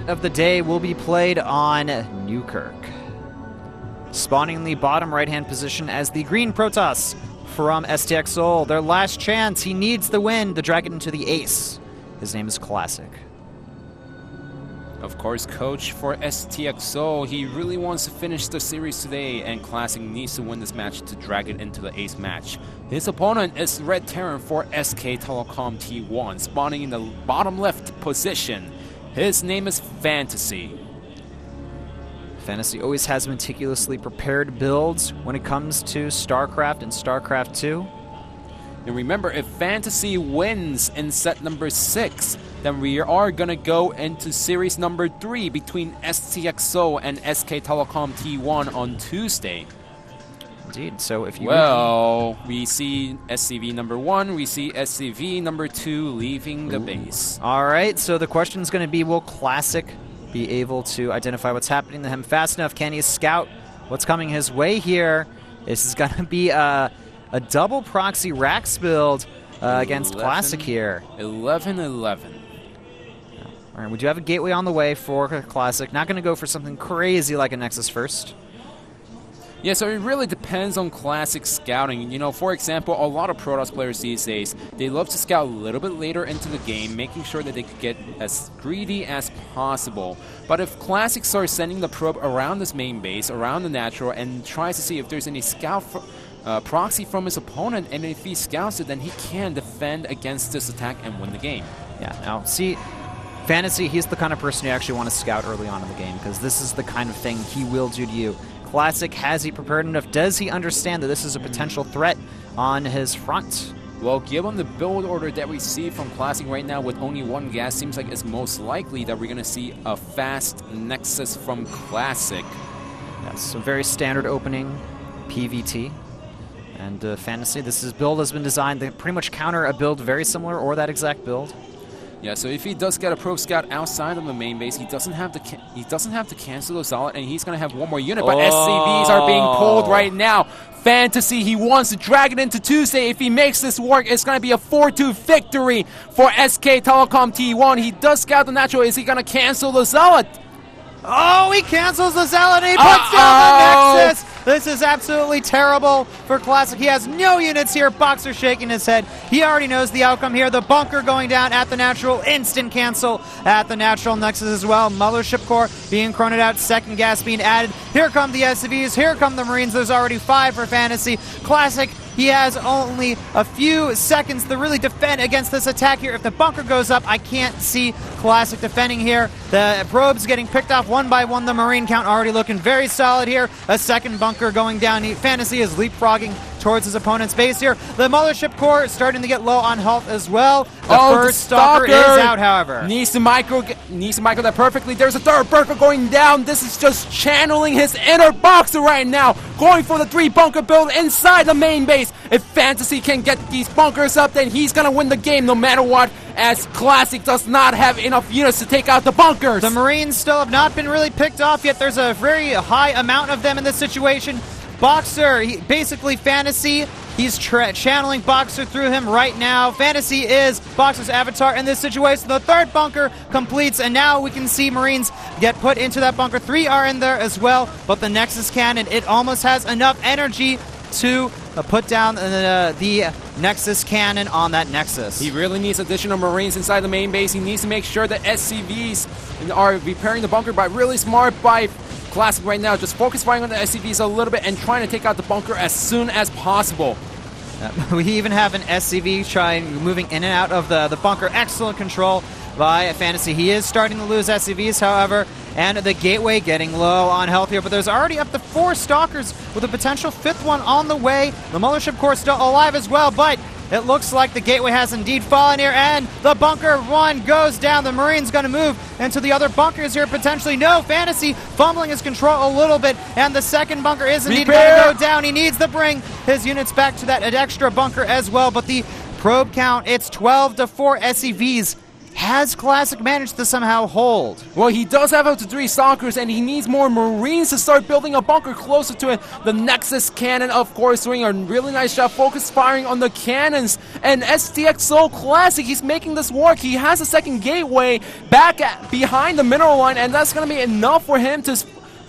set of the day will be played on Newkirk. Spawning in the bottom right-hand position as the green Protoss from STX Seoul. Their last chance. He needs the win to drag it into the ace. His name is Classic. Of course, coach for STX Seoul, he really wants to finish the series today, and Classic needs to win this match to drag it into the ace match. His opponent is Red Terran for SK Telecom T1, spawning in the bottom left position. His name is Fantasy. Fantasy always has meticulously prepared builds when it comes to StarCraft and StarCraft2. And remember, if Fantasy wins in set number 6, then we are going to go into series number 3 between STX Seoul and SK Telecom T1 on Tuesday. Indeed. So if you we see SCV number 1, we see SCV number 2 leaving the base. All right. So the question is going to be, will Classic be able to identify what's happening to him fast enough? Can he scout what's coming his way here? This is going to be a double proxy Rax build against Classic here. 11-11. All right, we do have a gateway on the way for Classic. Not going to go for something crazy like a Nexus first. Yeah, so it really depends on Classic scouting. You know, for example, a lot of Protoss players these days, they love to scout a little bit later into the game, making sure that they could get as greedy as possible. But if Classic starts sending the probe around this main base, around the natural, and tries to see if there's any scout proxy from his opponent, and if he scouts it, then he can defend against this attack and win the game. Yeah, now, see, Fantasy, he's the kind of person you actually want to scout early on in the game, because this is the kind of thing he will do to you. Classic, has he prepared enough? Does he understand that this is a potential threat on his front? Well, given the build order that we see from Classic right now with only one gas, seems like it's most likely that we're going to see a fast Nexus from Classic. Yes, a very standard opening PvT. And Fantasy, this build has been designed to pretty much counter a build very similar or that exact build. Yeah, so if he does get a probe scout outside of the main base, he doesn't have to cancel the solid, and he's gonna have one more unit. But SCVs are being pulled right now. Fantasy, he wants to drag it into Tuesday. If he makes this work, it's gonna be a 4-2 victory for SK Telecom T1. He does scout the natural. Is he gonna cancel the solid? Oh, he cancels the Zealot and he puts down the Nexus! This is absolutely terrible for Classic. He has no units here. Boxer shaking his head. He already knows the outcome here. The bunker going down at the natural. Instant cancel at the natural Nexus as well. Mothership Core being chroned out. Second gas being added. Here come the SCVs. Here come the Marines. There's already 5 for Fantasy. Classic, he has only a few seconds to really defend against this attack here. If the bunker goes up, I can't see Classic defending here. The probes getting picked off one by one. The Marine count already looking very solid here. A second bunker going down. Fantasy is leapfrogging towards his opponent's base here. The Mothership Core is starting to get low on health as well. The first Stalker is out, however. Needs to micro that perfectly. There's a third bunker going down. This is just channeling his inner Boxer right now. Going for the 3 bunker build inside the main base. If Fantasy can get these bunkers up, then he's going to win the game no matter what, as Classic does not have enough units to take out the bunkers. The Marines still have not been really picked off yet. There's a very high amount of them in this situation. Boxer, basically Fantasy, he's channeling Boxer through him right now. Fantasy is Boxer's avatar in this situation. The third bunker completes, and now we can see Marines get put into that bunker. 3 are in there as well, but the Nexus cannon, it almost has enough energy to put down the Nexus cannon on that Nexus. He really needs additional Marines inside the main base. He needs to make sure that SCVs are repairing the bunker, but really smart by Classic right now. Just focus firing on the SCVs a little bit and trying to take out the bunker as soon as possible. We even have an SCV moving in and out of the bunker. Excellent control by Fantasy. He is starting to lose SCVs, however, and the Gateway getting low on health here, but there's already up to 4 Stalkers with a potential 5th one on the way. The Mothership Core still alive as well, but it looks like the Gateway has indeed fallen here, and the bunker 1 goes down. The Marine's going to move into the other bunkers here, potentially. No, Fantasy fumbling his control a little bit, and the second bunker is indeed going to go down. He needs to bring his units back to that extra bunker as well, but the probe count, it's 12 to 4 SCVs Has Classic managed to somehow hold? Well, he does have up to 3 Stalkers, and he needs more Marines to start building a bunker closer to it. The Nexus cannon, of course, doing a really nice job, focus firing on the cannons. And STX Soul Classic, he's making this work. He has a second gateway behind the mineral line, and that's going to be enough for him to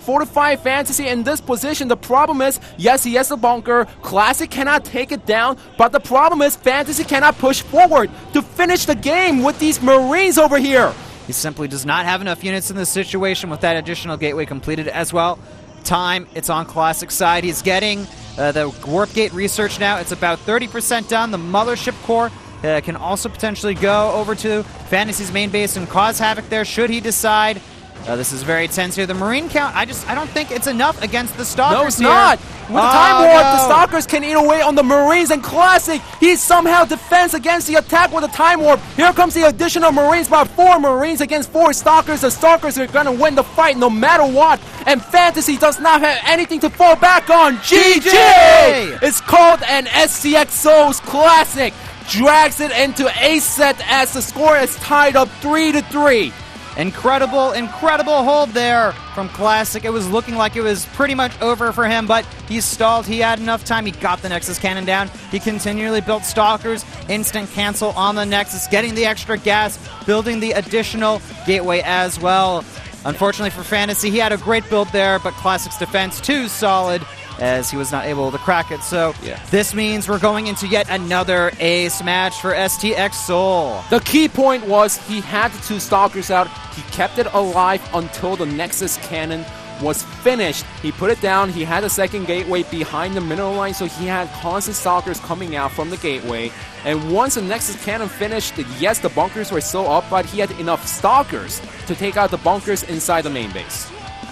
fortify Fantasy in this position. The problem is, yes, he has a bunker. Classic cannot take it down, but the problem is Fantasy cannot push forward to finish the game with these Marines over here. He simply does not have enough units in this situation with that additional gateway completed as well. Time, it's on Classic's side. He's getting the warp gate research now. It's about 30% done. The mothership core can also potentially go over to Fantasy's main base and cause havoc there should he decide. This is very tense here. The Marine count, I don't think it's enough against the Stalkers. No, it's not. With the time warp, the Stalkers can eat away on the Marines, and Classic, he somehow defends against the attack with the time warp. Here comes the additional Marines, about 4 Marines against 4 Stalkers. The Stalkers are going to win the fight no matter what, and Fantasy does not have anything to fall back on. GG! It's called an STX Souls Classic. Drags it into a set as the score is tied up 3-3. Incredible hold there from Classic. It was looking like it was pretty much over for him, but he stalled. He had enough time. He got the Nexus cannon down. He continually built Stalkers. Instant cancel on the Nexus, getting the extra gas, building the additional gateway as well. Unfortunately for Fantasy, he had a great build there, but Classic's defense too solid as he was not able to crack it. So this means we're going into yet another ace match for STX Soul. The key point was he had the 2 Stalkers out. He kept it alive until the Nexus cannon was finished. He put it down. He had a second gateway behind the mineral line, so he had constant Stalkers coming out from the gateway. And once the Nexus cannon finished, yes, the bunkers were still up, but he had enough Stalkers to take out the bunkers inside the main base.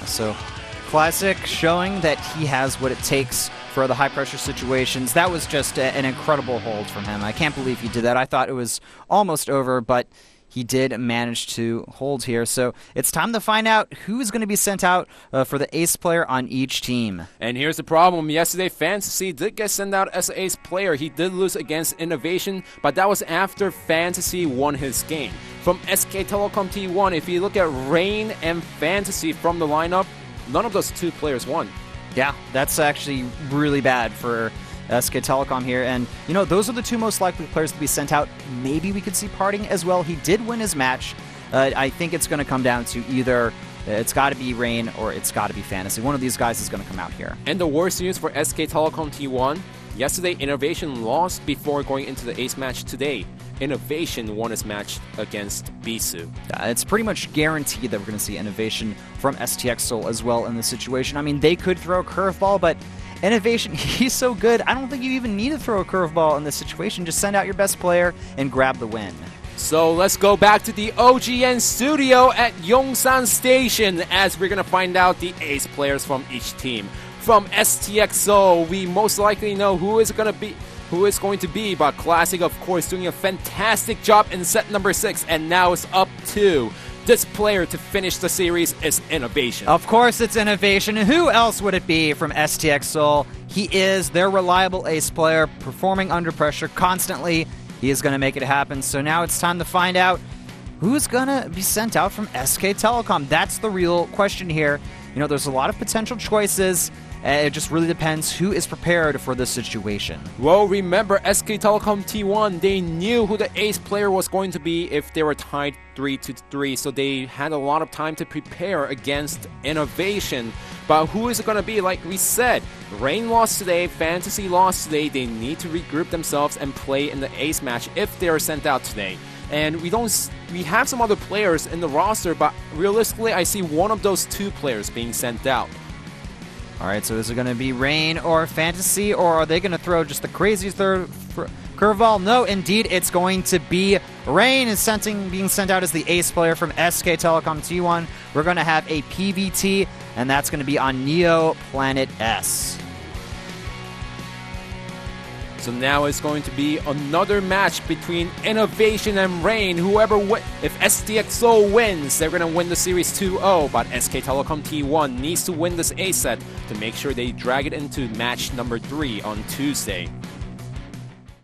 So Classic showing that he has what it takes for the high-pressure situations. That was just an incredible hold from him. I can't believe he did that. I thought it was almost over, but he did manage to hold here. So it's time to find out who's going to be sent out for the ace player on each team. And here's the problem. Yesterday, Fantasy did get sent out as an ace player. He did lose against Innovation, but that was after Fantasy won his game. From SK Telecom T1, if you look at Rain and Fantasy from the lineup, none of those 2 players won. Yeah, that's actually really bad for SK Telecom here. And, you know, those are the 2 most likely players to be sent out. Maybe we could see Parting as well. He did win his match. I think it's going to come down to either it's got to be Rain or it's got to be Fantasy. One of these guys is going to come out here. And the worst news for SK Telecom T1, yesterday Innovation lost before going into the ace match today. Innovation won his match against Bisu. It's pretty much guaranteed that we're going to see Innovation from STX Soul as well in this situation. I mean, they could throw a curveball, but Innovation, he's so good, I don't think you even need to throw a curveball in this situation. Just send out your best player and grab the win. So let's go back to the OGN studio at Yongsan Station as we're going to find out the ace players from each team. From STX Soul, we most likely know who is going to be, but Classic, of course, doing a fantastic job in set number 6, and now it's up to this player to finish the series is Innovation. Of course it's Innovation. Who else would it be from STX Soul? He is their reliable ace player, performing under pressure constantly. He is going to make it happen. So now it's time to find out who's going to be sent out from SK Telecom. That's the real question here. You know, there's a lot of potential choices. It just really depends who is prepared for this situation. Well, remember, SK Telecom T1, they knew who the ace player was going to be if they were tied 3-3, so they had a lot of time to prepare against Innovation. But who is it going to be? Like we said, Rain lost today, Fantasy lost today. They need to regroup themselves and play in the ace match if they are sent out today. And we have some other players in the roster, but realistically, I see one of those 2 players being sent out. All right, so is it going to be Rain or Fantasy, or are they going to throw just the craziest curveball? No, indeed, it's going to be Rain is being sent out as the ace player from SK Telecom T1. We're going to have a PvT, and that's going to be on Neo Planet S. So now it's going to be another match between Innovation and Rain. If STX Soul wins, they're going to win the series 2-0. But SK Telecom T1 needs to win this A set to make sure they drag it into match number 3 on Tuesday.